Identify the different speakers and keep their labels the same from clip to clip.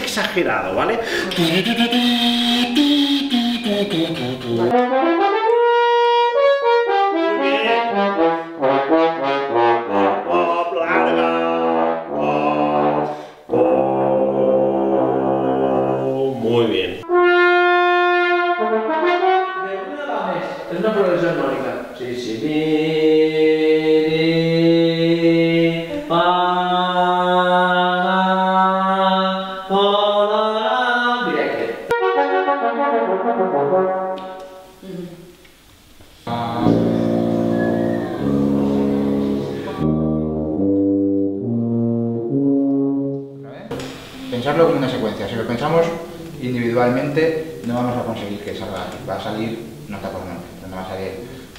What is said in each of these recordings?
Speaker 1: exagerado, ¿vale? Muy bien.
Speaker 2: Es una progresión armónica. Sí, sí, mi, fa, la, directo.
Speaker 3: Pensarlo como una secuencia. Si lo pensamos individualmente, no vamos a conseguir que salga. Va a salir nota por nota. No va a salir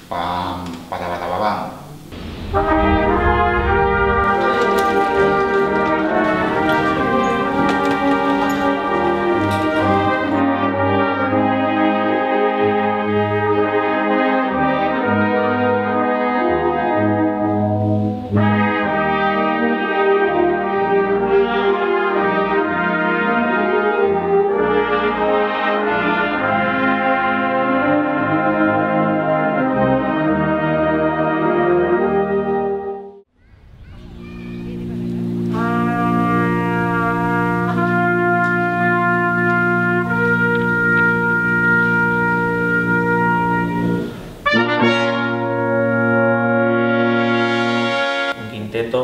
Speaker 3: pam, patabatabam.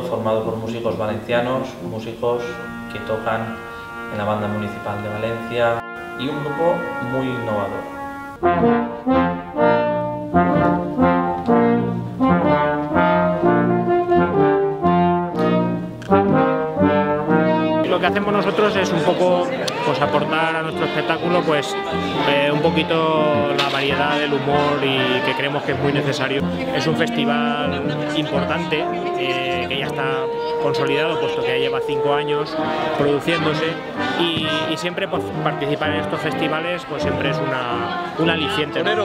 Speaker 4: Formado por músicos valencianos, músicos que tocan en la Banda Municipal de Valencia y un grupo muy innovador.
Speaker 5: Lo que hacemos nosotros es un poco pues, aportar a nuestro espectáculo pues, un poquito la variedad del humor y que creemos que es muy necesario. Es un festival importante que ya está consolidado, puesto que ya lleva 5 años produciéndose y siempre pues, participar en estos festivales pues, siempre es un aliciente, ¿no?